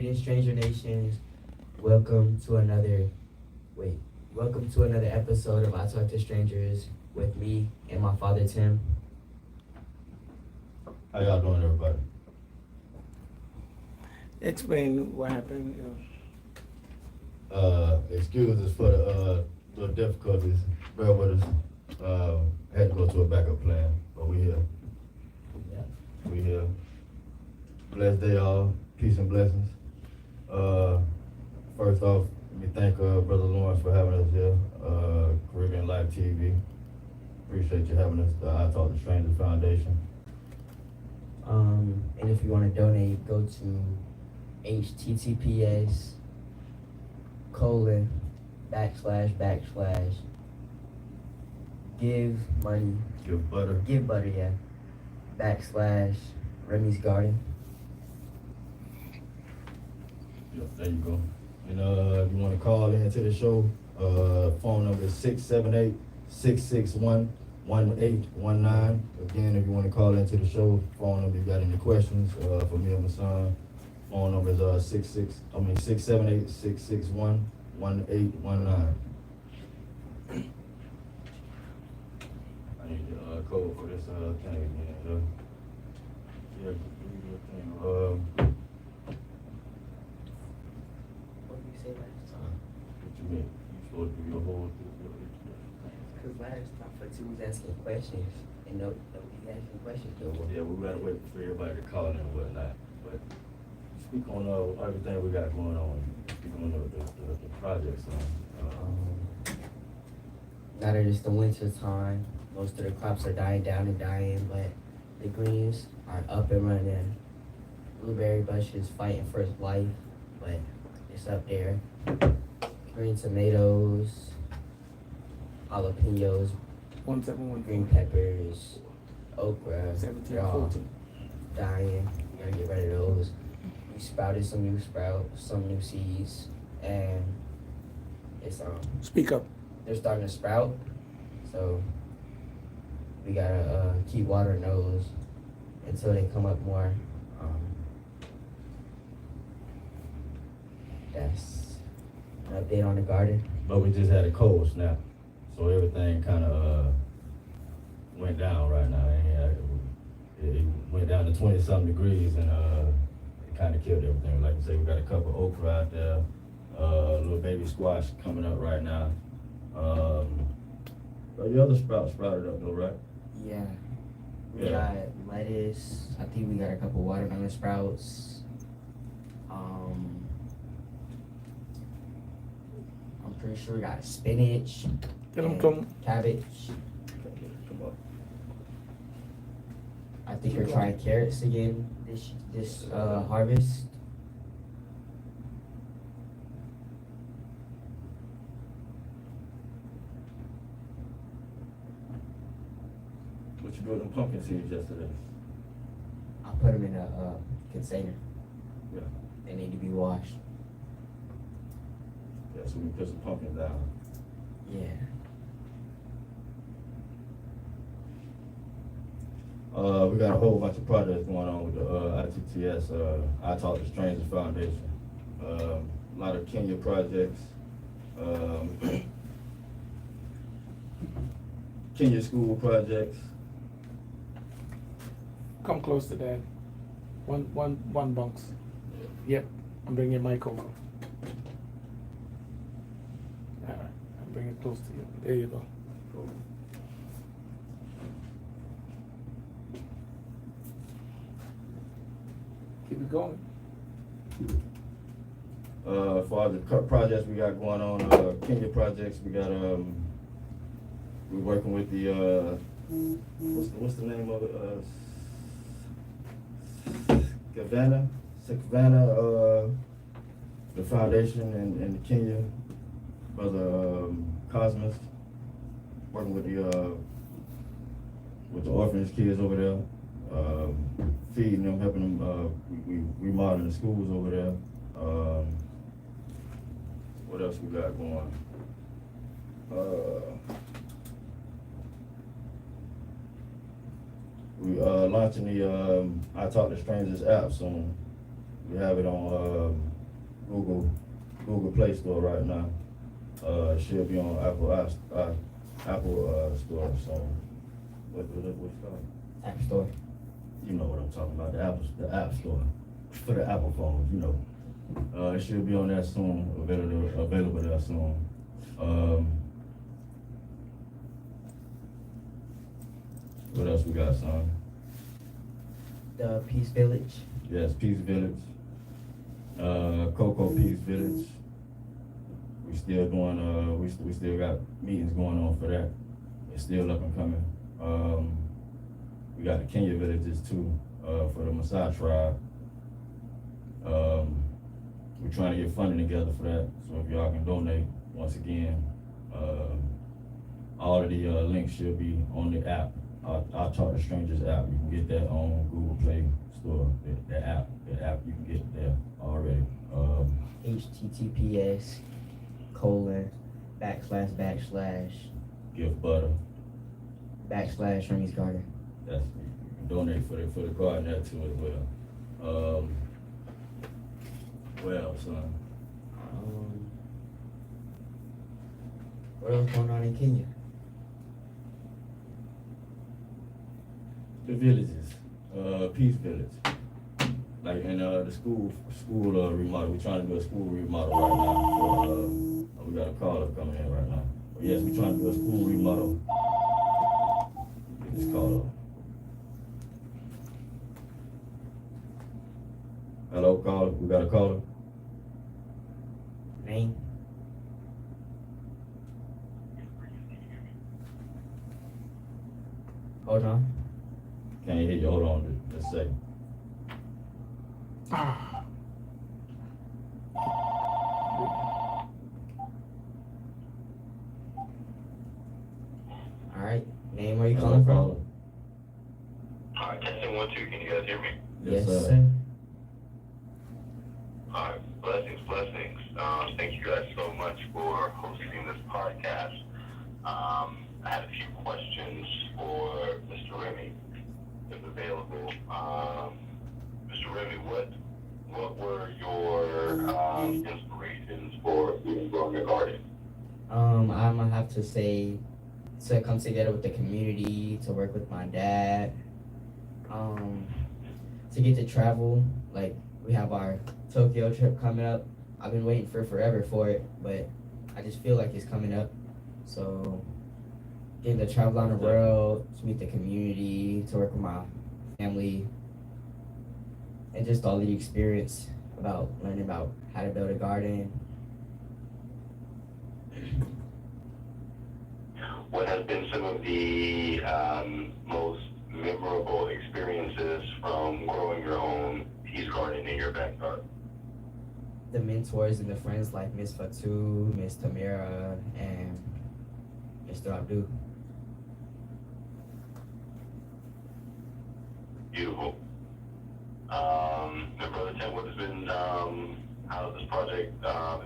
Stranger Nations, welcome to another wait, welcome to another episode of I Talk to Strangers with me and my father Tim. How y'all doing, everybody? Explain what happened. Excuses for the difficulties. Bear with us. Had to go to a backup plan, but we here. Yeah. We here. Blessed day, all. Peace and blessings. First off, let me thank Brother Lawrence for having us here. Caribbeanlifetv. Appreciate you having us. I Talk to Strangers Foundation. And if you want to donate, go to https:// give money, Give butter. yeah, / Remy's Garden. Yeah, there you go. And if you want to call in to the show, phone number is 678-661-1819. Again, if you want to call into the show, phone number, you got any questions for me or my son, phone number is 678-661-1819. I need the code for this thing again. Yeah, What did you say last time? what you mean? You supposed to do your whole Because last time for two was asking questions and nobody asking questions though. Yeah, we gotta wait for everybody to call in and whatnot, but speak on everything we got going on, speak on the projects. Now that it's the winter time, most of the crops are dying down and dying, but the greens are up and running. Blueberry bush is fighting for its life, but it's up there. Green tomatoes, jalapenos, 171 green peppers, okra, they're all 1714. dying. You gotta get rid of those. We sprouted some new seeds, and it's Speak up. they're starting to sprout. So we gotta keep watering those until they come up more. That's an update on the garden. But we just had a cold snap, so everything kind of went down right now. It went down to 20-something degrees, and it kind of killed everything. Like I say, we got a couple okra out there, little baby squash coming up right now. But the other sprouted up though, right? Yeah. We Yeah. got lettuce. I think we got a couple watermelon sprouts. I'm pretty sure we got spinach, Tell them and come. cabbage. Come on. I think we're trying carrots again this harvest. What you do with them pumpkin seeds yesterday? I put them in a container. Yeah. They need to be washed. Yeah, so we put some pumpkins down. Yeah. We got a whole bunch of projects going on with the ITTS, I Talk to Strangers Foundation. A lot of Kenya projects. Kenya school projects. Come close to that. One box. Yep. I'm bringing your mic over. All right. I'm bringing it close to you. There you go. Keep it going. As far as the projects we got going on, Kenya projects, we got we're working with the what's the name of it? Savannah, the foundation in Kenya, Brother Cosmos, working with the orphanage kids over there, feeding them, helping them, we remodeling the schools over there. What else we got going? We launching the I Talk to Strangers app soon. We have it on Google Play Store right now. It should be on Apple Store. So what's it called? App Store. You know what I'm talking about, the App Store for the Apple phones, you know. It should be on there soon, available there soon. What else we got, son? The Peace Village. Yes, Peace Village. Cocoa Peace Village. We still doing, we still got meetings going on for that. It's still up and coming. We got the Kenya villages too, for the Maasai tribe. We're trying to get funding together for that. So if y'all can donate, once again, all of the links should be on the app. Our Talk to Strangers app. You can get that on Google Play Store. The app you can get there already. HTTPS : Give butter. / Remy's Garden. That's, you can donate for the garden there too as well. Well, son. What else going on in Kenya? The villages, Peace Village, like in the school remodel. We're trying to do a school remodel right now. We got a caller coming in right now. But yes, we're trying to do a school remodel. Get this caller. Hello, caller. We got a caller. Name? Hold on. Can't hear you. Hold on just a second. Alright. Name, where you calling from? Alright, testing 1, 2. Can you guys hear me? Yes, sir. sir. Alright, blessings. Thank you guys so much for hosting this podcast. I had a few questions for Mr. Remy, if available. Mr. Remy, what were your inspirations for growing a garden? I'm gonna have to say to come together with the community, to work with my dad, to get to travel. Like, we have our Tokyo trip coming up. I've been waiting for forever for it, but I just feel like it's coming up. So getting to travel around the world, to meet the community, to work with my family, and just all the experience about learning about how to build a garden. What has been some of the most memorable experiences from growing your own peace garden in your backyard? The mentors and the friends like Miss Fatu, Miss Tamira, and Mr. Abdul. Beautiful. And Brother Tim, what has been, how has this project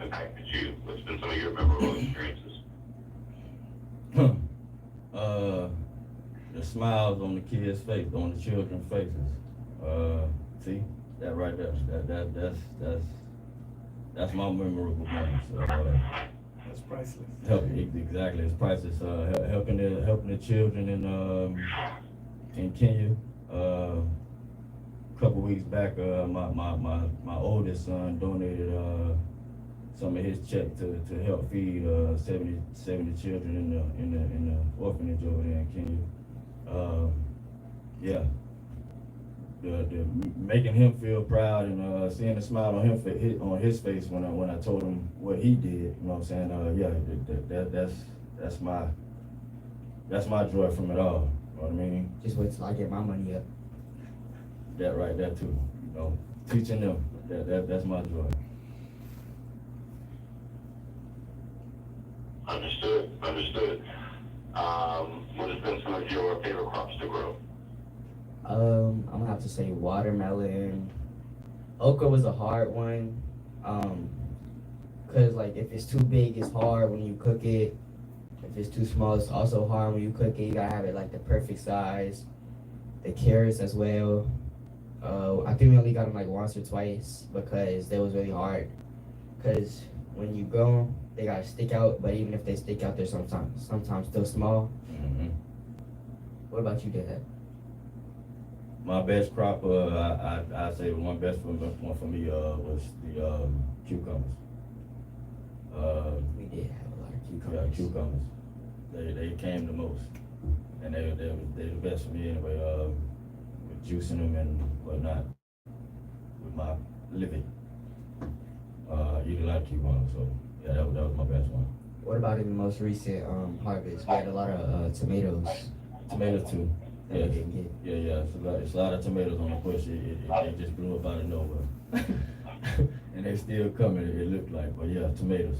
impacted you? What's been some of your memorable experiences? The smiles on the kids' face, on the children's faces. See that right there. That's my memorable moment. So, That's priceless. Exactly, it's priceless. Helping the children in Kenya. A couple weeks back, my oldest son donated some of his check to help feed 70 children in the orphanage over there in Kenya. Yeah. The making him feel proud and seeing a smile on his face when I told him what he did, you know what I'm saying? That's my joy from it all. You know what I mean? Just wait till I get my money up. That right there too. You know, teaching them that's my joy. Understood. What has been some of your favorite crops to grow? I'm gonna have to say watermelon. Okra was a hard one. Cause like if it's too big, it's hard when you cook it. If it's too small, it's also hard when you cook it. You gotta have it like the perfect size. The carrots as well. I think we only got them like once or twice because that was really hard. Cause when you grow them, they gotta stick out. But even if they stick out, they're sometimes still small. Mm-hmm. What about you, Dad? My best crop, I say one best one for me was the cucumbers. We did have a lot of Yeah, cucumbers. cucumbers. They came the most, and they the best for me anyway. With juicing them and whatnot, with my living. I eat a lot of cucumbers, so yeah, that was my best one. What about in the most recent harvest? We had a lot of tomatoes Tomatoes too. that Yes. we didn't get. Yeah. It's a lot of tomatoes on the bush. They just blew up out of nowhere, and they still coming. It looked like, but yeah, tomatoes.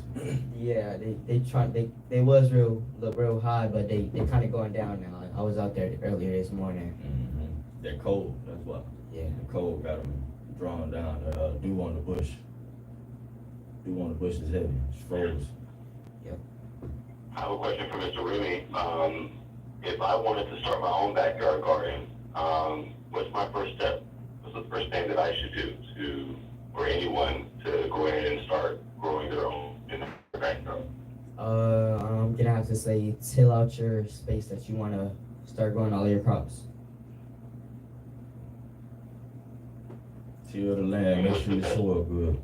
Yeah, they was look real high, but they kind of going down now. I was out there earlier this morning. Mm-hmm. They're cold. That's why. Yeah. The cold got them drawn down. Dew on the bush. Dew on the bush is heavy. It's froze. I have a question for Mr. Remy. If I wanted to start my own backyard garden, what's my first step? What's the first thing that I should do for anyone to go ahead and start growing their own in their backyard? I'm gonna have to say till out your space that you want to start growing all your crops. Till the land. Make sure the soil good.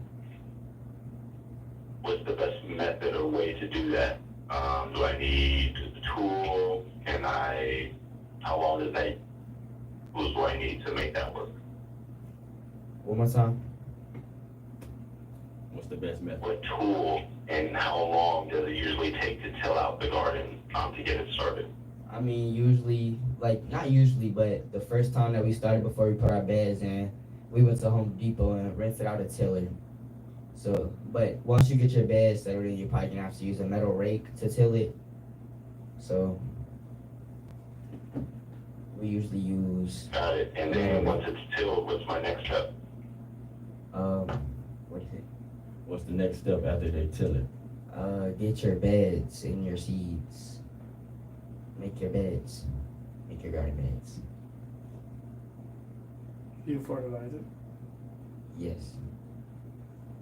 What's the best method or way to do that? Do I need a tool? How long does that, tools do I need to make that work? One more time. What's the best method? What tool and how long does it usually take to till out the garden to get it started? I mean, usually, not usually, but the first time that we started before we put our beds in, we went to Home Depot and rented out a tiller. So, but once you get your bed settled in, you're probably gonna have to use a metal rake to till it. So, we usually use, Got it. And then once it's tilled, what's my next step? what is it? What's the next step after they till it? Get your beds and your seeds. Make your beds. Make your garden beds. You fertilize it. Yes.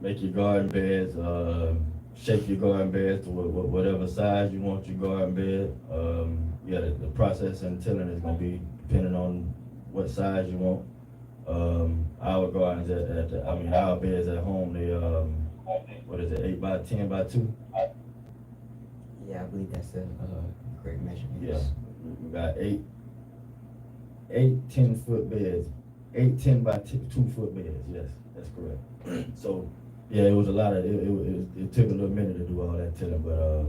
Make your garden beds. Shape your garden beds to whatever size you want your garden bed. Yeah, the process and tilling is gonna be depending on what size you want. Our gardens our beds at home, they what is it, 8 by 10 by 2? Yeah, I believe that's the correct measurement. Yeah, we got eight 10-foot beds, 8 10 by 2-foot beds. Yes, that's correct. So yeah, it was a lot of it took a little minute to do all that tilling, but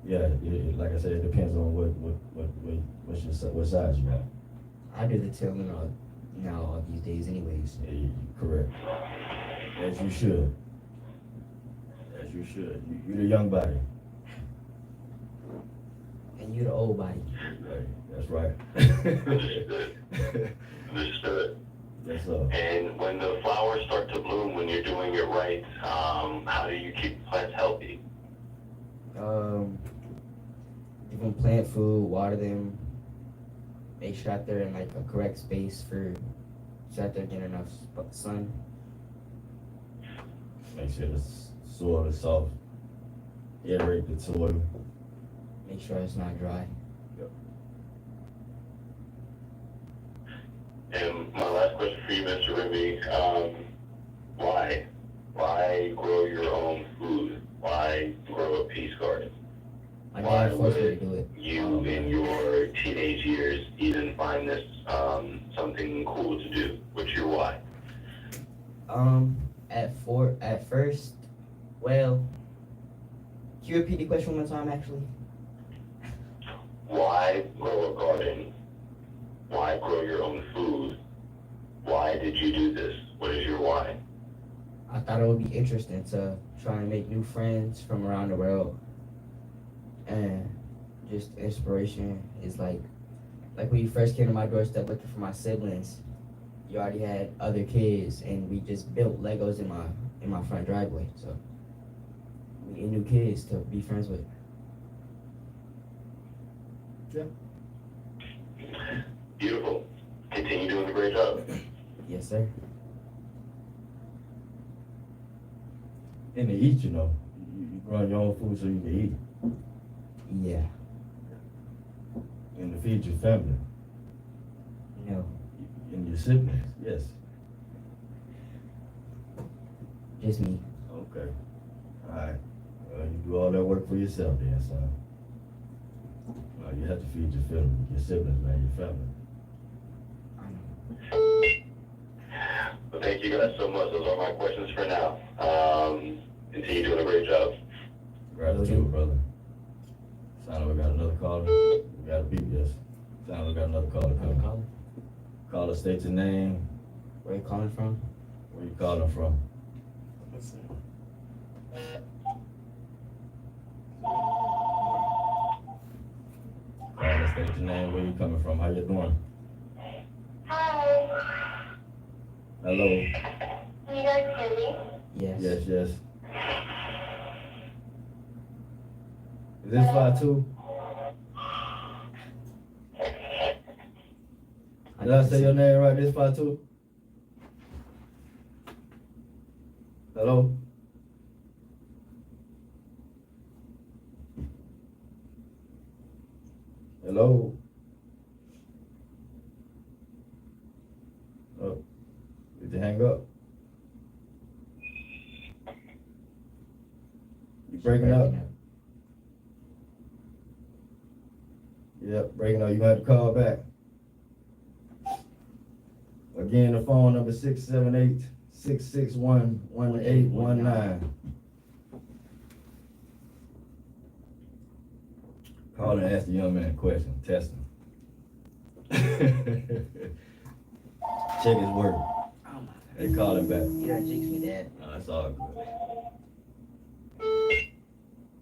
yeah, like I said, it depends on what size you got. I do the tilling all these days anyways. Yeah, correct. As you should. As you should. You're the young body. And you the old body. Right. That's right. Understood. Understood. That's all. And when the flowers start to bloom, when you're doing it right, how do you keep plants healthy? Give them plant food, water them, make sure that they're in a correct space so that they're getting enough sun. Make sure the soil is soft. Aerate the soil. Make sure it's not dry. And my last question for you, Mr. Remy, why? Why grow your own food? Why grow a peace garden? My Why dad forced me to would do it. you, in your teenage years, even find this something cool to do? What's your why? At first, well, can you repeat the question one more time, actually? Why grow a garden? Why grow your own food? Why did you do this? What is your why? I thought it would be interesting to try and make new friends from around the world. And just inspiration is like when you first came to my doorstep looking for my siblings, you already had other kids, and we just built Legos in my front driveway. So we need new kids to be friends with. Yeah. Beautiful. Continue doing a great job. Yes, sir. And to eat, you know. You grow your own food so you can eat. Yeah. And to feed your family. No. And your siblings, yes. Just me. Okay. Alright. You do all that work for yourself then, son. You have to feed your family, your siblings, man, your family. Well, thank you guys so much. Those are my questions for now. Continue doing a great job. Gratitude, brother. Sound like we got another caller. We got a beep, yes. Sound like we got another caller coming. Caller? Caller, state your name. Where you calling from? Where you calling from? Let's see. Caller, state your name. Where you coming from? How you doing? Hi. Hello. Can you guys hear me? Yes. Yes, yes. Is this 5-2? Did I say your name right? This 5-2? Hello? Hello? Oh, did you hang up? You breaking up? Yep, breaking up. You gonna have to call back. Again, the phone number 678-661-1819. Call and ask the young man a question. Test him. Check his work. Oh my. They call him back. You done jinxed me, Dad. No, it's all good.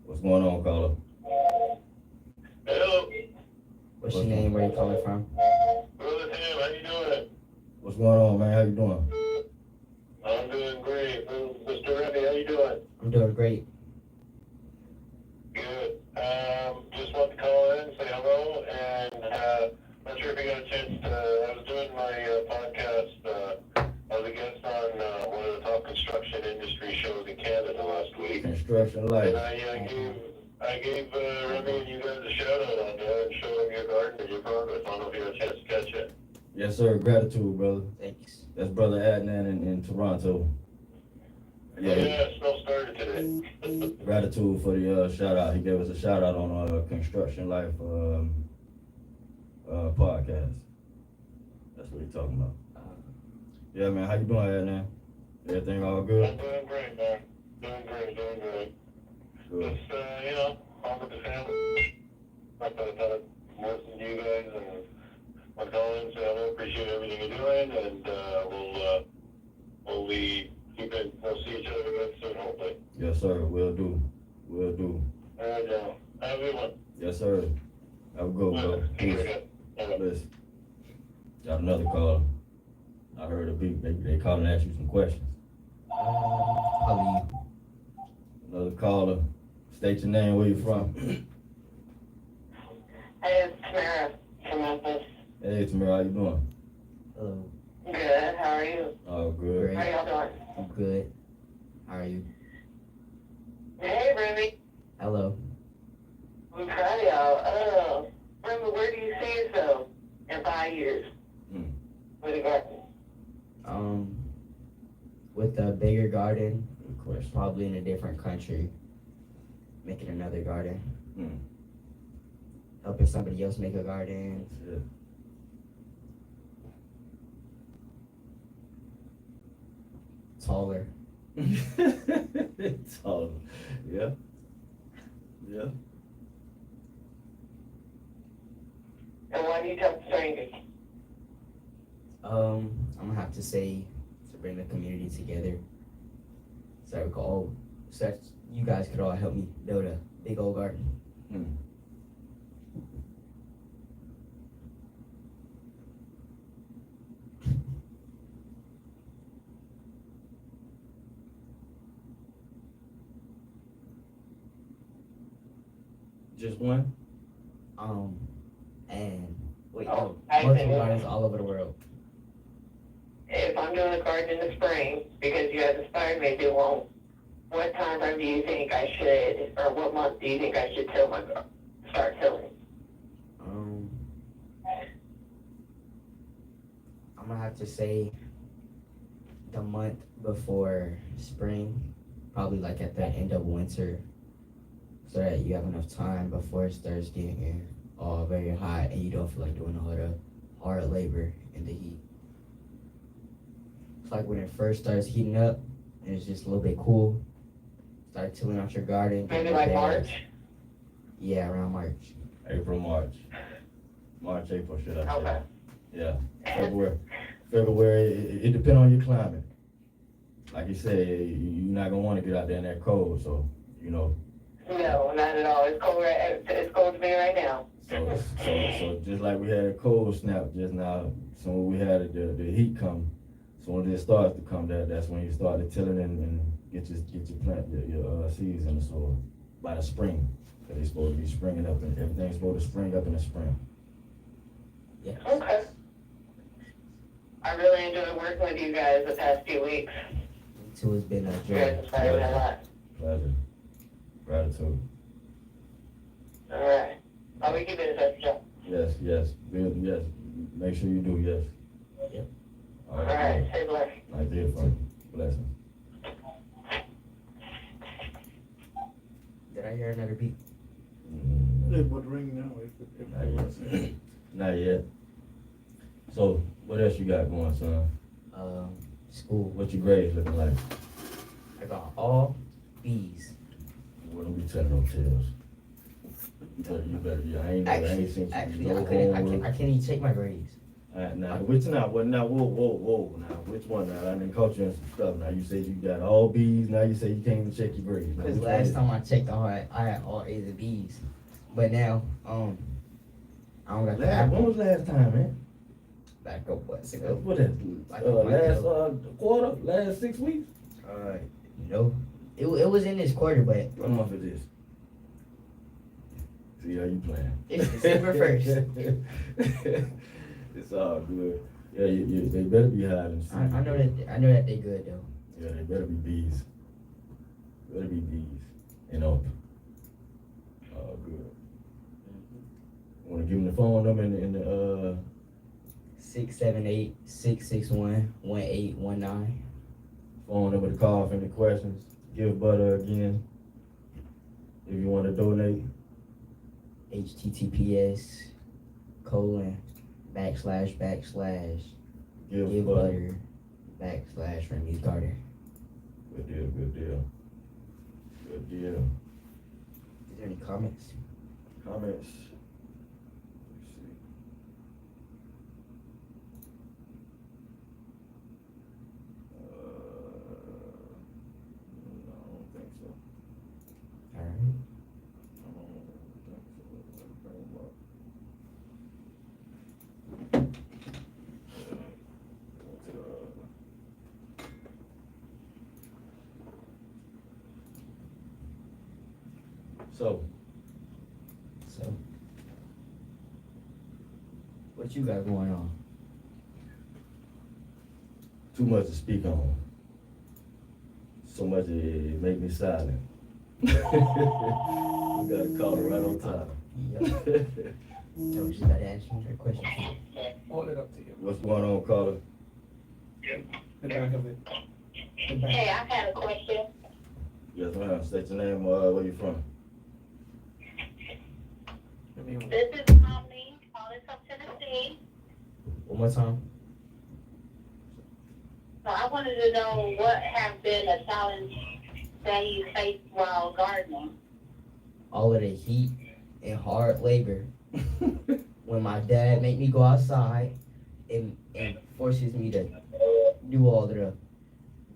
What's going on, caller? Hello. What's your name? Where you calling from? Brother Tim, how you doing? What's going on, man? How you doing? I'm doing great. Mr. Remy, how you doing? I'm doing great. Good. Just wanted to call in, say hello, and not sure if you got a chance to, I was doing my podcast, I was a guest on one of the top construction industry shows in Canada last week. Construction life. And I gave Remy and you guys a shout out on there and showed them your garden and your progress. I don't know if you had a chance to catch it. Yes, sir. Gratitude, brother. Thanks. That's Brother Adnan in Toronto. Yeah, snow started today. Gratitude for the shout out. He gave us a shout out on Construction Life podcast. That's what he's talking about. Yeah, man. How you doing, Adnan? Everything all good? I'm doing great, man. Doing great. Good. Just, home with the family. Not that I've listened to you guys and I'll call in and say hello, appreciate everything you're doing, and we'll see each other again soon, hopefully. Yes, sir. Will do. All right, have a good one. Yes, sir. Have a good one, bro. Peace. Listen. Got another call. I heard a beep. They called and asked you some questions. Probably you. Another caller. State your name. Where you from? Hey, it's Tamara from Memphis. Hey, Tamara. How you doing? Hello. Good. How are you? Oh, good. Great. How y'all doing? I'm good. How are you? Hey, Remy. Hello. I'm proud of y'all. Remy, where do you see yourself in 5 years with a garden? With a bigger garden, Good question. probably in a different country, making another garden, helping somebody else make a garden. Yeah. Taller. Taller. Yeah. Yeah. And why do you talk to strangers? I'm gonna have to say to bring the community together. So we could all, so you guys could all help me build a big old garden. Just one? And wait, Oh, no, I multiple see. gardens all over the world. If I'm doing a garden in the spring, because you guys inspired me to do one what time frame do you think I should, or what month do you think I should start tilling? I'm gonna have to say the month before spring, probably like at the end of winter, so that you have enough time before it starts getting all very hot and you don't feel like doing a lot of hard labor in the heat. It's like when it first starts heating up and it's just a little bit cool, start tilling out your garden. Maybe like March? Yeah, around March. April, March. March, April, should I say. Okay. Yeah, February, it depends on your climate. Like you said, you're not gonna want to get out there in that cold, so, you know. No, not at all. It's cold to me right now. So just like we had a cold snap just now, so when we had the heat come, so when it starts to come, that's when you start to tilling and get your plant, your seeds in the soil by the spring. Cause they're supposed to be springing up and everything's supposed to spring up in the spring. Yeah. Okay. I really enjoyed working with you guys the past few weeks. Me too, it's been a You guys joy. inspired me a lot. Pleasure. Gratitude. All right. I'll be keeping in touch, Joe. Yes. Yes. Make sure you do, yes. Yep. All All right. right. Stay blessed. Nice to hear from you. Blessings. Did I hear another beat? It would ring now if Not it yet. was. Not yet. So, what else you got going, son? School. What your grades looking like? I got all B's. What don't be telling no tales. You better, I ain't seen you Actually, no I can't homework. even take my grades. Now, which now? What now? Whoa! Now, which one? Now, I done caught you in some stuff. Now, you said you got all B's. Now, you say you can't even check your grades. Now, Because which last one time I checked I had all A's and B's. But now, I don't got the when was last time, man? back up what's ago. What is Like last quarter? Last 6 weeks? No. It was in this quarter, but What month is this? See how you playing. it's December 1st. It's all good. Yeah, they better be hiding. I know that they good though. Yeah, they better be B's. Better be B's. And up. Oh, good. Want to give them the phone number in the 678-661-1819. phone number to call for any questions. Give Butter again. If you want to donate. HTTPS : / give butter / Remy's Carter. Good deal. Is there any comments? Comments? Let's see. No, I don't think so. All right. I don't think so. Let's bring 'em up. So, What you got going on? too much to speak on. So much it make me silent. We got a caller right on time. Yep. So we just got to answer your question. Hold it up to you. What's going on, caller? The back of it. The back. Hey, I had a question. Yes, ma'am. State your name. Where you from? Let me hold it. This is Omni calling from Tennessee. One more time. So I wanted to know what have been a challenge that you faced while gardening. All of the heat and hard labor. When my dad make me go outside and forces me to do all of the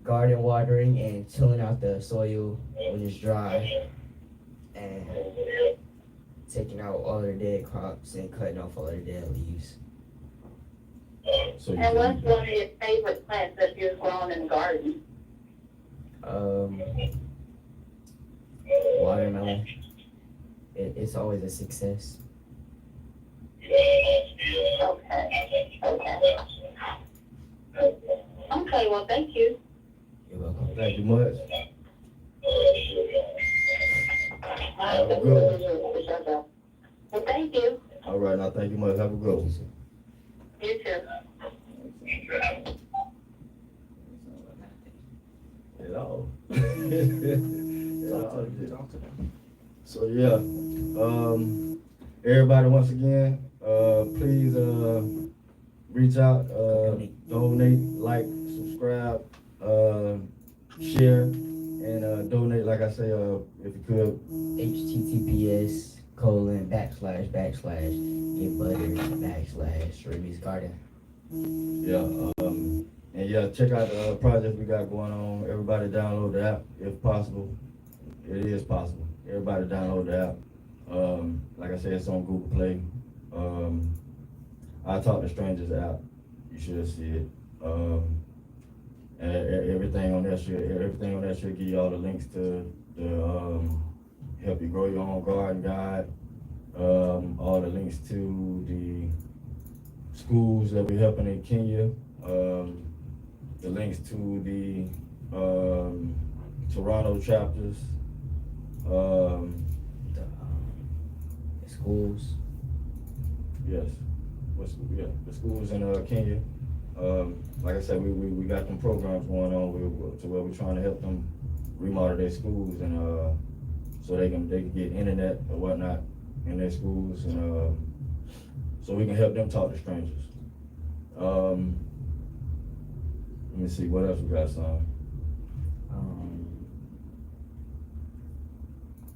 garden watering and tilling out the soil when it's dry and taking out all of the dead crops and cutting off all of the dead leaves. So And what's one of your favorite plants that you've grown in the garden? Watermelon. It's always a success. Okay. Okay, well, thank you. You're welcome. Thank you much. a good one. Well, thank you. All right, now thank you much. Have a good one. You too. It all. Talk to them. So yeah, everybody once again, please reach out, donate, like, subscribe, share, and donate. Like I say, if you could. https://get butter//Remy's Garden. Yeah, and yeah, check out the project we got going on. Everybody download the app if possible. It is possible. Everybody download the app. Like I said, it's on Google Play. I Talk to Strangers app. You should see it. And everything on that should give you all the links to the help you grow your own garden guide. All the links to the schools that we're helping in Kenya. The links to the Toronto chapters. The schools. Yes. The schools in Kenya. Like I said, we got them programs going on to where we're trying to help them remodel their schools and so they can get internet or whatnot in their schools and so we can help them talk to strangers. Let me see what else we got, son.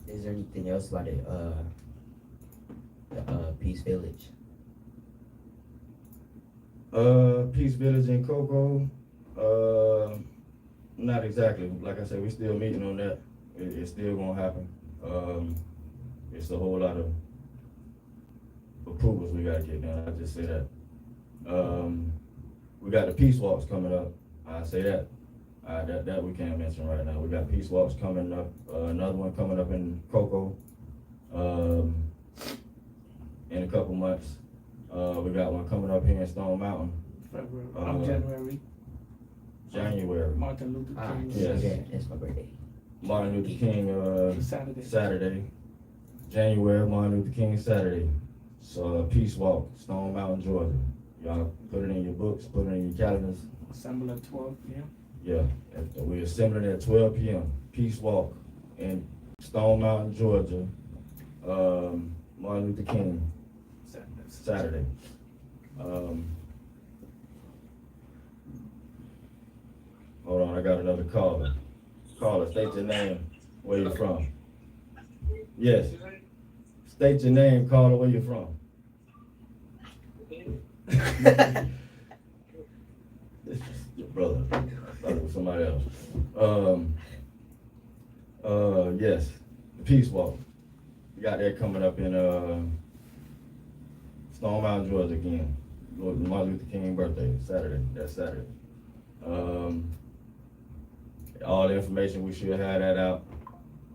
Is there anything else about it? The Peace Village. Peace Village in Cocoa. Not exactly. Like I said, we still meeting on that. It's still gonna happen. It's a whole lot of approvals we gotta get done. I just say that. We got the peace walks coming up. I say that. That we can't mention right now. We got peace walks coming up. Another one coming up in Cocoa. In a couple months. We got one coming up here in Stone Mountain. February. January. Martin Luther King. Yes. Yeah, it's my birthday. Martin Luther King Saturday. January, Martin Luther King Saturday. So Peace Walk, Stone Mountain, Georgia. Y'all put it in your books, put it in your calendars. Assemble at 12 p.m. Yeah, we're assembling at 12 p.m. Peace Walk in Stone Mountain, Georgia. Martin Luther King Saturday. Hold on, I got another caller. Caller, state your name, where you from. Yes. State your name, caller, where you from. This is your brother. I thought it was somebody else. Yes, the Peace Walk. We got that coming up in Stone Mountain, Georgia again. Martin Luther King birthday, Saturday. That's Saturday. All the information, we should have that out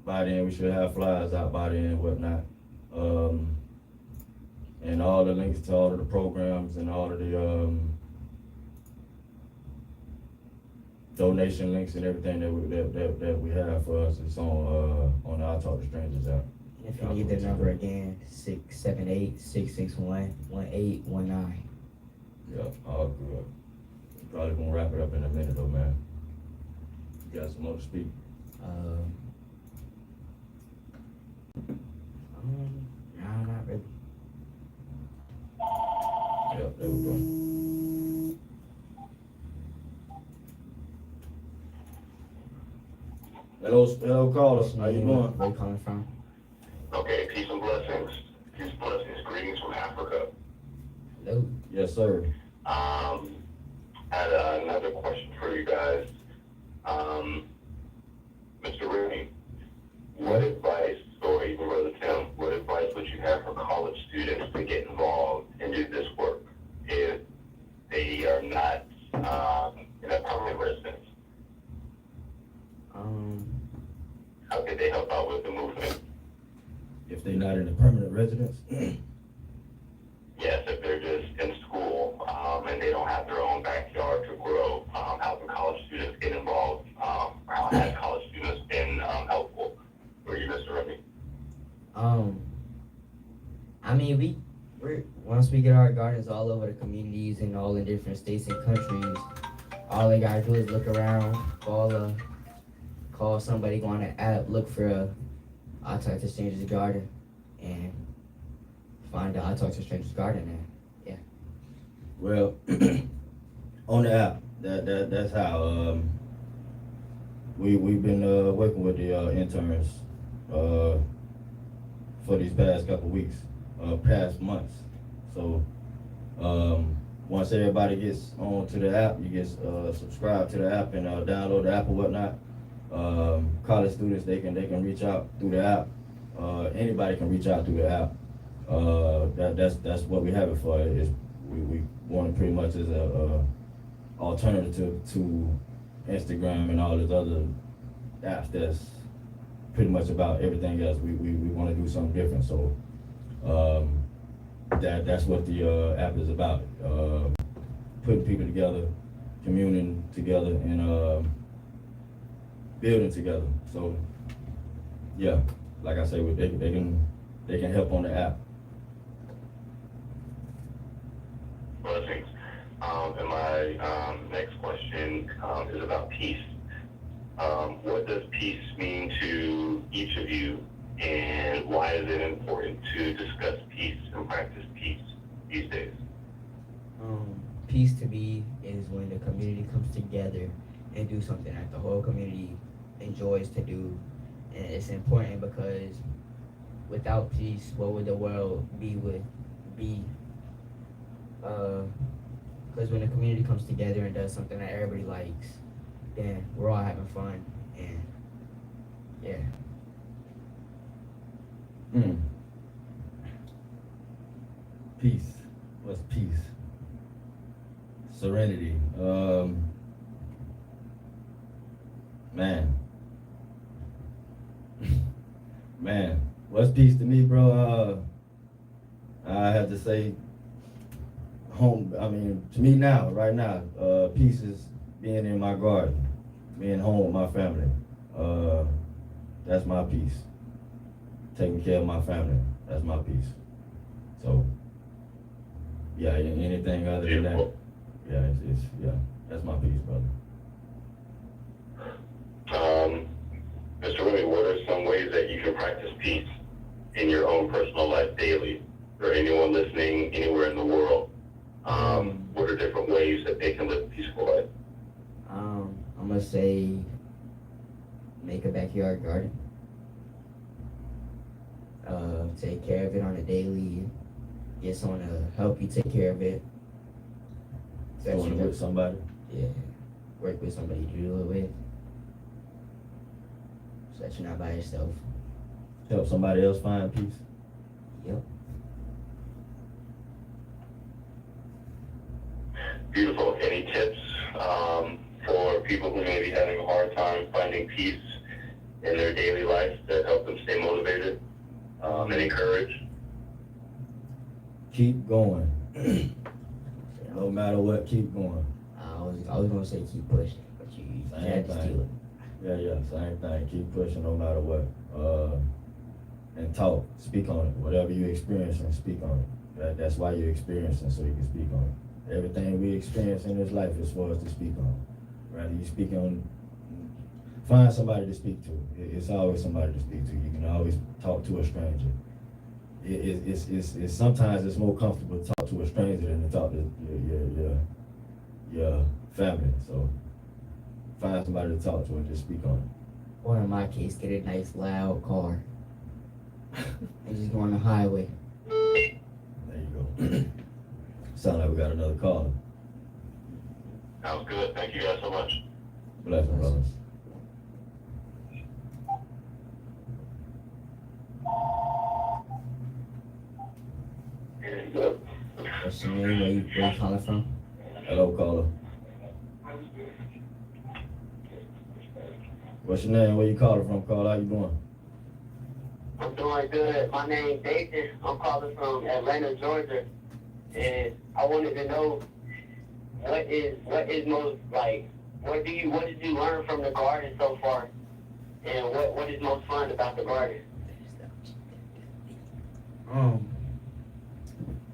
by then. We should have flyers out by then and whatnot. And all the links to all of the programs and all of the donation links and everything that we have for us is on the I Talk to Strangers app. And if you need the number again, 678-661-1819. Yeah, all good. Probably gonna wrap it up in a minute though, man. You got some more to speak? No, not really. Yeah, there we go. Hello, caller. How you doing? Where you calling from? Okay, peace and blessings. Peace and blessings. Greetings from Africa. Hello. Yes, sir. Had another question for you guys. Mr. Rooney, what advice, or even Brother Tim, what advice would you have for college students to get involved and do this work if they are not in a permanent residence? How could they help out with the movement? If they're not in a permanent residence? Yes, if they're just in school and they don't have their own backyard to grow, how can college students get involved? Or how has college students been helpful for you, Mr. Remy? I mean, we're once we get our gardens all over the communities and all in different states and countries, all they gotta do is look around, call somebody, go on the app, look for I Talk to Strangers Garden, and find the I Talk to Strangers Garden. And yeah. Well, on the app, that's how we've been working with the interns for these past couple weeks, past months. So once everybody gets onto the app, you get subscribe to the app and download the app or whatnot. College students, they can reach out through the app. Anybody can reach out through the app. That's what we have it for. Is we want it pretty much as a alternative to Instagram and all these other apps that's pretty much about everything else. We want to do something different. So that's what the app is about. Putting people together, communing together, and building together. So yeah, like I say, they can help on the app. Blessings. And my next question is about peace. What does peace mean to each of you, and why is it important to discuss peace and practice peace these days? Peace to me is when the community comes together and do something that the whole community enjoys to do, and it's important because without peace, what would the world be? Because when the community comes together and does something that everybody likes, then we're all having fun, and yeah. Peace. What's peace? Serenity. Man, what's peace to me, bro? I have to say home. I mean, to me now, right now, peace is being in my garden, being home with my family. That's my peace. Taking care of my family, that's my peace. So, yeah, anything other than that, yeah, that's my peace, brother. Mr. Remy, what are some ways that you can practice peace in your own personal life daily, or anyone listening anywhere in the world? What are different ways that they can live a peaceful life? I'm gonna say make a backyard garden. Take care of it on a daily. Get someone to help you take care of it. Going with somebody? Yeah. Work with somebody to do it with. So that you're not by yourself. Help somebody else find peace? Yep. Beautiful. Any tips for people who may be having a hard time finding peace in their daily life that help them stay motivated and encouraged? Keep going. No matter what, keep going. I was gonna say keep pushing, but you had to steal it. Yeah, same thing. Keep pushing no matter what. And talk, speak on it. Whatever you experience, and speak on it. That's why you're experiencing, so you can speak on it. Everything we experience in this life is for us to speak on. Rather you speak on, find somebody to speak to. It's always somebody to speak to. You can always talk to a stranger. It's sometimes it's more comfortable to talk to a stranger than to talk to your family. So find somebody to talk to and just speak on it. Or in my case, get a nice loud car and just go on the highway. There you go. Sound like we got another caller. Sounds good. Thank you guys so much. Blessings, brothers. What's your name? Where you calling from? Hello, caller. What's your name? Where you calling from, caller? How you doing? I'm doing good. My name's David. I'm calling from Atlanta, Georgia. And I wanted to know what is most like what did you learn from the garden so far? And what is most fun about the garden?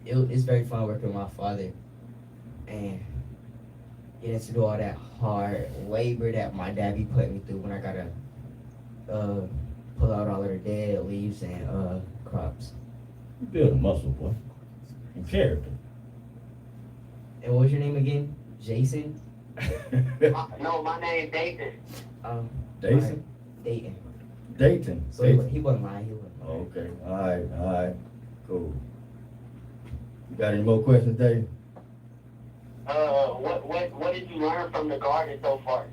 It's very fun working with my father and getting to do all that hard labor that my dad be putting me through when I gotta pull out all of the dead leaves and crops. You build a muscle, boy. And character. And what was your name again? Jason? No, my name Dayton. Jason? Dayton. Dayton. So Dayton. he wasn't lying. He wasn't Oh, lying. okay. All right. Cool. You got any more questions, Dayton? What did you learn from the garden so far?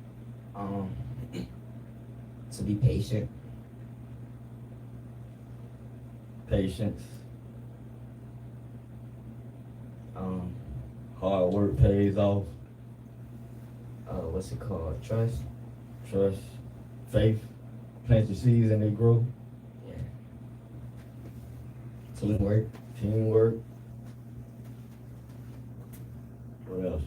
To be patient. Patience. Um, Hard work pays off. what's it called? Trust. Trust. Faith. Plant your seeds and they grow. Yeah. Teamwork. Teamwork. What else?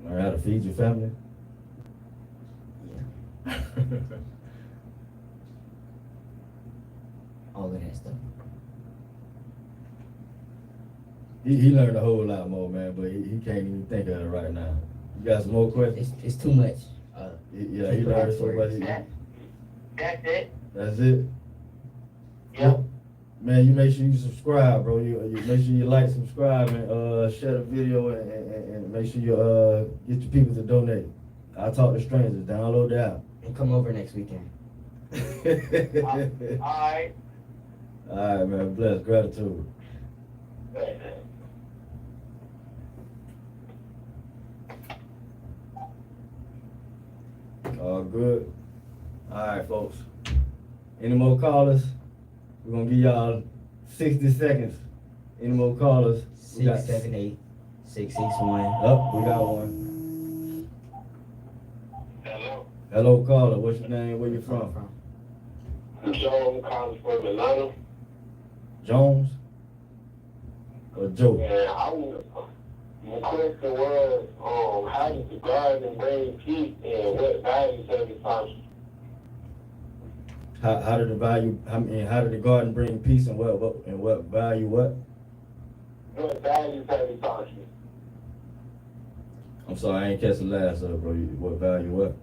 Learn how to feed your family. Yeah. All of that stuff. He learned a whole lot more, man, but he can't even think of it right now. You got some more questions? It's too much. Yeah, he learned so much. That's it. That's it. Yep. Man, you make sure you subscribe, bro. You make sure you like, subscribe, and share the video, and make sure you get your people to donate. I talk to strangers. Download the app. And come over next weekend. All right. All right, man. Bless. Gratitude. All good. All right, folks. Any more callers? We're gonna give y'all 60 seconds. Any more callers? 678 661. Oh, we got one. Hello. Hello, caller. What's your name? Where you from? Joe calling from Atlanta. Jones or Joe? And my question was, how does the garden bring peace and what values have it taught you? How did the garden bring peace and what value what? What values have it taught you? I'm sorry, I ain't catch the last of it, bro. What value what?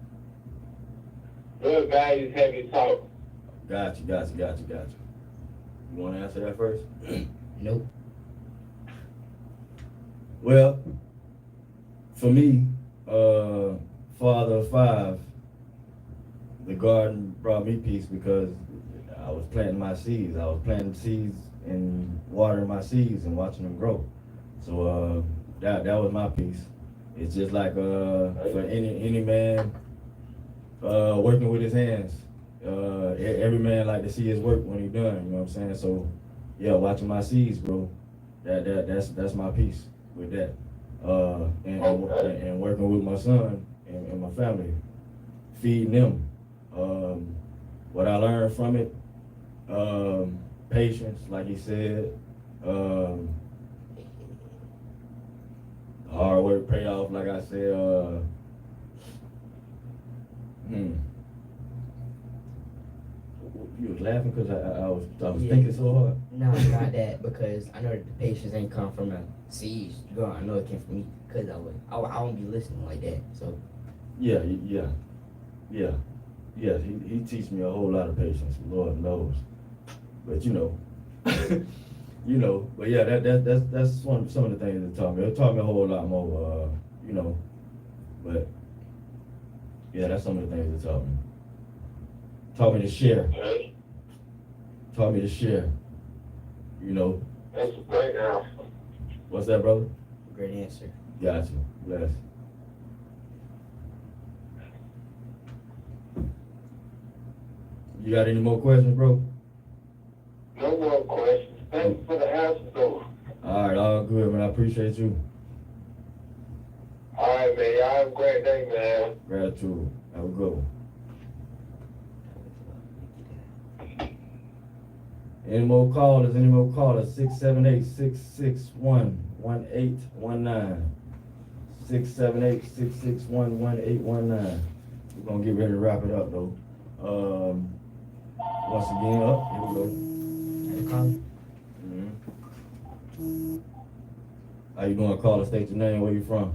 What values have it taught? Got you. You want to answer that first? Nope. Well, for me, father of five, the garden brought me peace because I was planting my seeds. I was planting seeds and watering my seeds and watching them grow. So that was my peace. It's just like for any man working with his hands. Every man like to see his work when he done. You know what I'm saying? So yeah, watching my seeds grow, that's my peace with that. And working with my son and my family, feeding them. What I learned from it, patience, like he said, hard work pay off, like I said. You was laughing because I was thinking so hard. No, not that, because I know that the patience ain't come from the seeds. I know it came from me, because I won't be listening like that. So Yeah. He teach me a whole lot of patience. Lord knows, but But yeah, that's some of the things it taught me. It taught me a whole lot more. But yeah, that's some of the things it taught me. Taught me to share. Okay. Taught me to share. That's a great answer. What's that, brother? great answer. Got you. Bless. You got any more questions, bro? No more questions. Thank you for the answers, though. All right, all good, man. I appreciate you. All right, man. Y'all have a great day, man. Gratitude. Have a good one. Any more callers? 678-661-1819. 678-661-1819. We're gonna get ready to wrap it up though. Once again, up. Here we go. Had to call. How you doing? Caller, state your name. Where you from?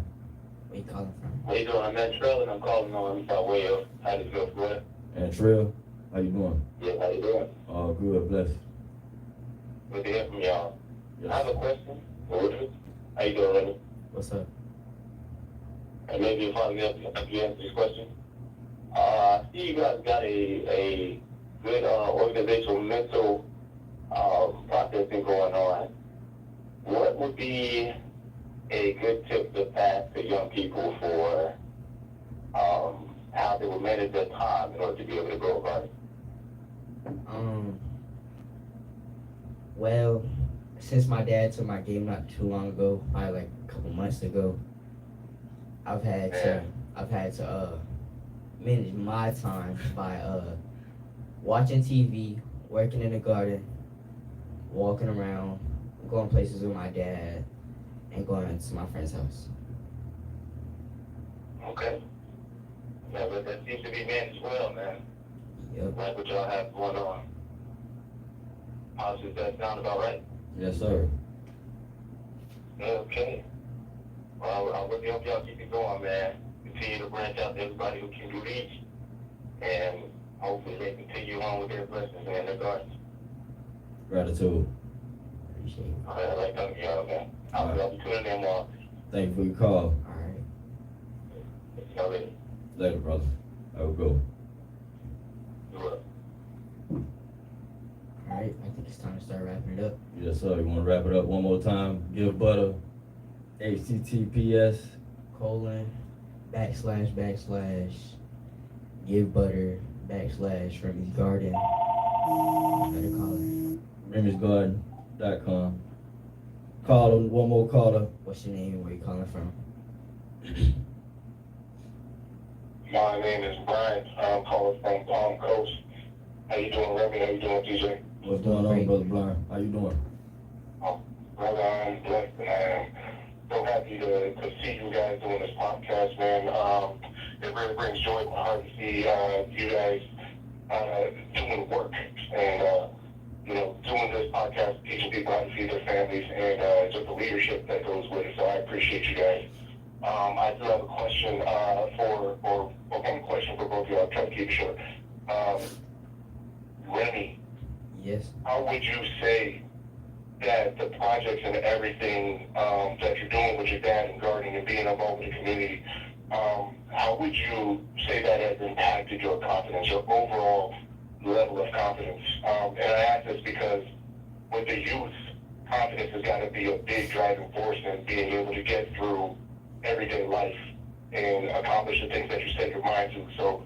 Where you calling from? How you doing? I'm at Trail and I'm calling on by way of Hattiesville, Florida. And Trill. How you doing? Yeah, how you doing? Oh, good. Bless. Good to hear from y'all. I have Yes. a question. How you doing, Lenny? What's up? And maybe if I can answer this question. I see you guys got a good organizational mental processing going on. What would be a good tip to pass to young people for how they will manage their time in order to be able to grow a garden? Well, since my dad took my game not too long ago, probably like a couple months ago, I've had to manage my time by watching TV, working in the garden, walking around, going places with my dad, and going to my friend's house. Okay. Yeah, but that seems to be managed well, man. Yep. Like what y'all have going on. Does that sound about right? Yes, sir. Okay. Well, I really hope y'all keep it going, man. Continue to branch out to everybody who can you reach. And hopefully they continue on with their blessings and their gardens. Gratitude. Appreciate it. All right, I like talking to y'all, man. I'll be tuning in more. Thank you for your call. All right. Y'all later. Later, brother. I will go. You're up. All right. I think it's time to start wrapping it up. Yes, sir. You want to wrap it up one more time? Give butter. HTTPS. ://give butter /Remy's Garden. Better call it. Remy'sGarden.com. Caller, one more caller. What's your name and where you calling from? My name is Brian. I'm calling from Palm Coast. How you doing, Remy? How you doing, DJ? What's going on, Brother Blind? How you doing? Brother, I'm blessed and I am so happy to see you guys doing this podcast, man. It really brings joy to my heart to see you guys doing work and, doing this podcast, teaching people how to feed their families and just the leadership that goes with it. So I appreciate you guys. I do have a question one question for both of you. I'll try to keep it short. Remy, Yes. how would you say that the projects and everything that you're doing with your dad and gardening and being involved with the community, how would you say that has impacted your confidence, your overall level of confidence? And I ask this because with the youth, confidence has got to be a big driving force in being able to get through everyday life and accomplish the things that you set your mind to. So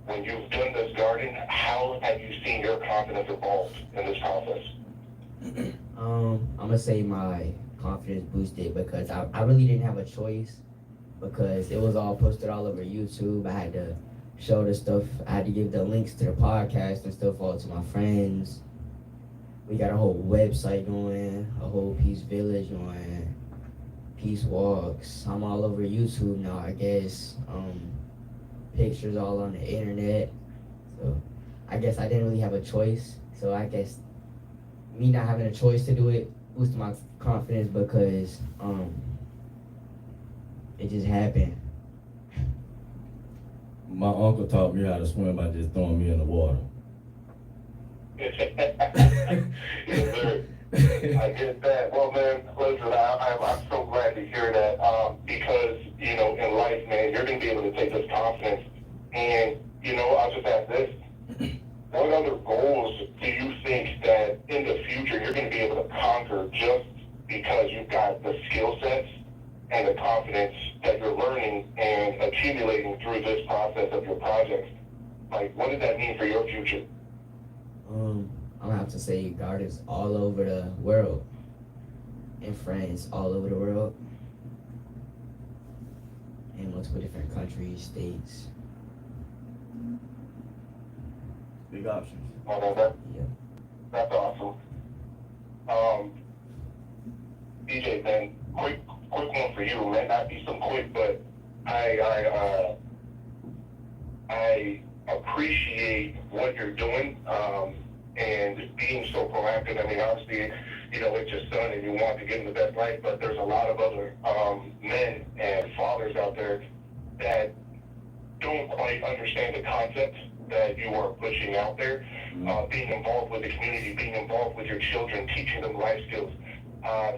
when you've done this garden, how have you seen your confidence evolve in this process? I'm gonna say my confidence boosted because I really didn't have a choice because it was all posted all over YouTube. I had to show the stuff. I had to give the links to the podcast and stuff all to my friends. We got a whole website going, a whole Peace Village going, Peace Walks. I'm all over YouTube now, I guess. Pictures all on the internet. So I guess I didn't really have a choice. So I guess me not having a choice to do it boosted my confidence because it just happened. My uncle taught me how to swim by just throwing me in the water. Yes, sir. I get that. Well, man, listen, I'm so glad to hear that because, in life, man, you're going to be able to take this confidence and, I'll just ask this. What other goals do you think that in the future you're going to be able to conquer just because you've got the skill sets and the confidence that you're learning and accumulating through this process of your projects? Like, what does that mean for your future? I'm gonna have to say gardens all over the world and friends all over the world in multiple different countries, states. Big options. Yeah. That's awesome. DJ, man, quick one for you. Might not be so quick, but I appreciate what you're doing, and being so proactive. I mean, obviously, it's your son and you want to give him the best life, but there's a lot of other men and fathers out there that don't quite understand the concept that you are pushing out there. Being involved with the community, being involved with your children, teaching them life skills.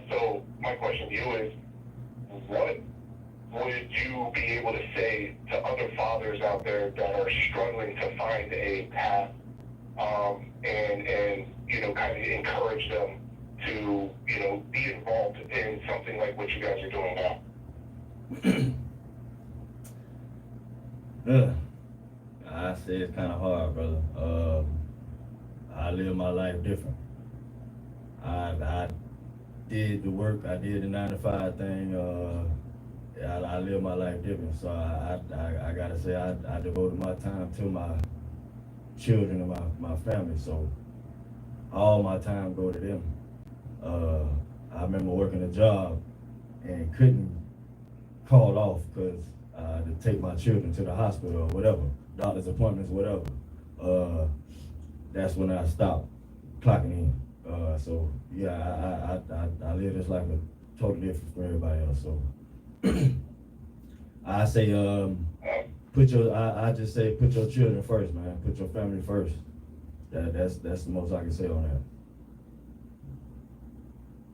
So my question to you is, what would you be able to say to other fathers out there that are struggling to find a path, and kind of encourage them to, be involved in something like what you guys are doing now? Yeah, I say it's kind of hard, brother. I live my life different. I did the work, I did the 9 to 5 thing. I live my life different, so I gotta say I devoted my time to my children and my family. So all my time go to them. I remember working a job and couldn't call off because to take my children to the hospital or whatever, doctor's appointments, whatever. That's when I stopped clocking in. So yeah, I live this life totally different from everybody else. So I say I just say put your children first, man. Put your family first. That's the most I can say on that.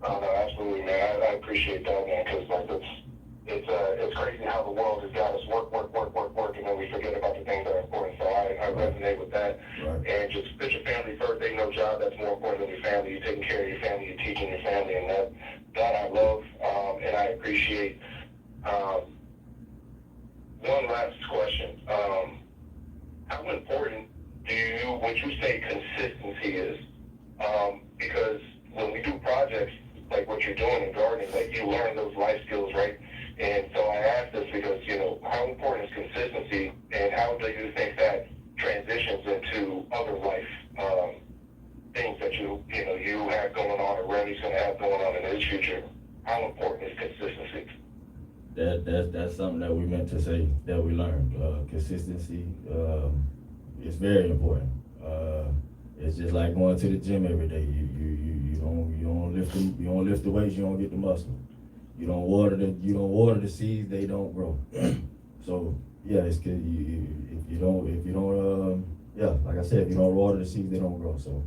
Oh, no, absolutely, man. I appreciate that, man, because it's crazy how the world has got us work, and then we forget about the things that are important. So I resonate with that. Right. And just put your family first. Ain't no job that's more important than your family. You're taking care of your family. You're teaching your family, and that I love, and I appreciate. One last question. How important would you say consistency is? Because when we do projects like what you're doing in gardening, like you learn those life skills, right? And so I ask this because, how important is consistency, and how do you think that transitions into other life things that you have going on, or Remy's going to have going on in his future? How important is consistency? That's something that we meant to say that we learned. Consistency is very important. It's just like going to the gym every day. You don't lift the weights, you don't get the muscle. You don't water the seeds, they don't grow. So yeah, it's good. If you don't like I said, if you don't water the seeds, they don't grow. So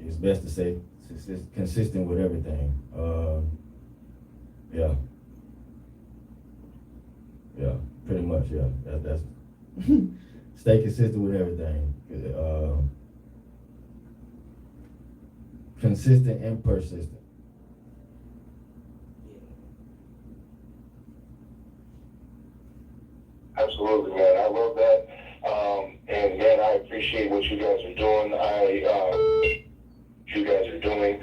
it's best to say consistent with everything. Yeah, pretty much. Yeah, that's stay consistent with everything. Consistent and persistent. Absolutely, man. I love that. And man, I appreciate what you guys are doing. You guys are doing.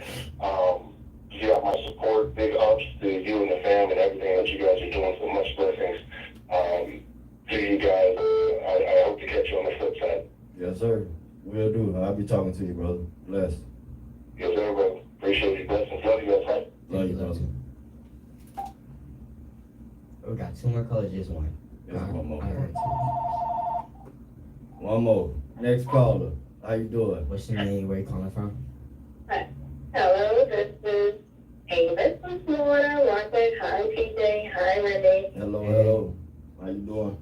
You got my support. Big ups to you and the fam and everything that you guys are doing. So much blessings to you guys. I hope to catch you on the flip side. Yes, sir. Will do. I'll be talking to you, brother. Bless. Yes, sir, bro. Appreciate you. Blessings. Love you guys, right? Love you, brother. We got 2 more calls, just one. Just one more. I heard 2. One more. Next caller. How you doing? What's your name? Where you calling from? Hello, this is Amos from Florida. Margaret. Hi, PJ. Hi, Remy. Hello. How you doing?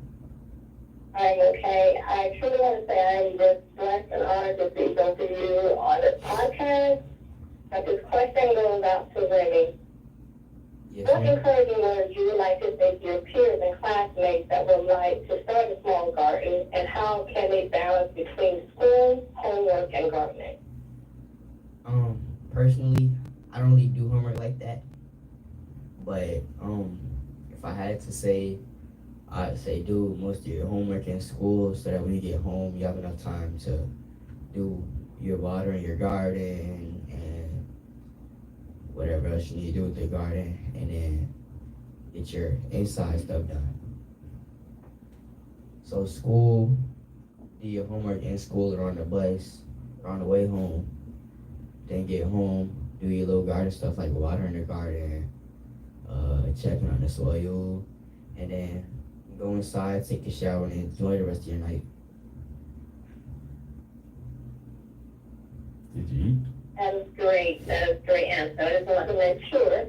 I'm okay. I truly want to say I'm just blessed and honored to see both of you on this podcast. But this question goes out to Remy. Yes, What ma'am. encouraging words you would like to say to your peers and classmates that would like to start a small garden, and how can they balance between school, homework, and gardening? Personally, I don't really do homework like that. But if I had to say, I'd say do most of your homework in school so that when you get home, you have enough time to do your watering your garden and whatever else you need to do with the garden, and then get your inside stuff done. So school, do your homework in school or on the bus or on the way home. Then get home, do your little garden stuff like watering the garden, checking on the soil, and then go inside, take a shower, and enjoy the rest of your night. Did you eat? That is great. That is a great answer. I just want to make sure.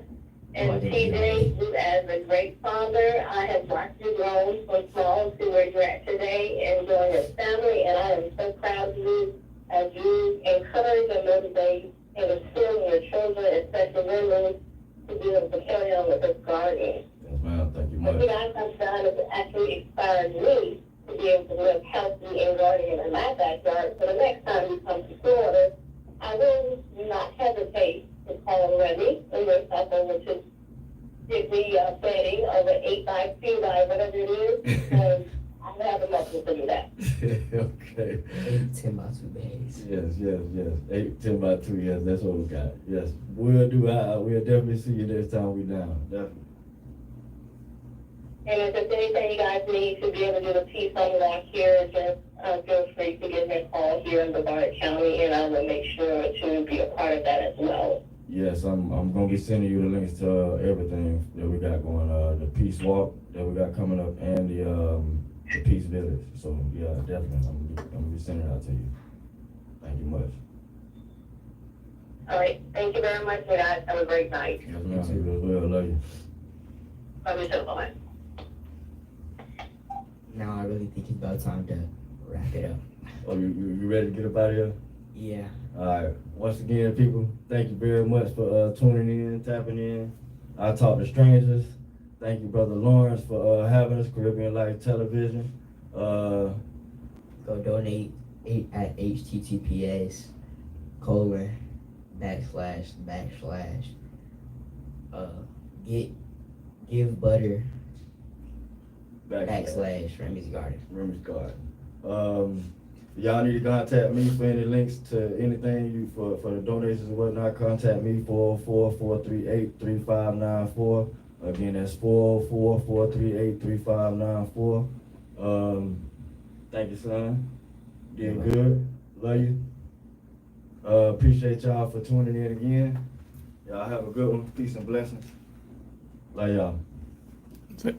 And I didn't TJ, you as a great father, I have watched you grow from small to where you're at today, enjoying your family, and I am so proud of you as you encourage and motivate and instill in your children, especially women, to be able to carry on with this gardening. Yes, ma'am. Thank you What much. you guys have done is actually inspired me to be able to live healthy and gardening in my backyard. So the next time you come to Florida, I will not hesitate to call Remy and yourself over to get the bedding of an 8x2 by whatever it is. And I have a message to do that. Okay. 8, 10 by 2 bags. Yes. 8, 10 by 2, yes, that's what we got. Yes, we'll definitely see you next time we down, definitely. And if there's anything you guys need to be able to do a piece on rock here, just feel free to give me a call here in Brevard County, and I will make sure to be a part of that as well. Yes, I'm gonna be sending you the links to everything that we got going, the Peace Walk that we got coming up and the Peace Village. So yeah, definitely, I'm gonna be sending it out to you. Thank you much. All right. Thank you very much, you guys. Have a great night. Yes, ma'am. You as well. Love you. Love you too. Bye. Now I really think it's about time to wrap it up. Oh, you ready to get up out of here? Yeah. All right. Once again, people, thank you very much for tuning in, tapping in. I talk to strangers. Thank you, Brother Lawrence, for having us, Caribbean Life Television. Go donate at https:// give butter / Remy's Garden. Remy's Garden. Y'all need to contact me for any links to anything for the donations and whatnot. Contact me 404-438-3594. Again, that's 404-438-3594. Thank you, son. Did good. Love you. Appreciate y'all for tuning in again. Y'all have a good one. Peace and blessings. Love y'all. That's it.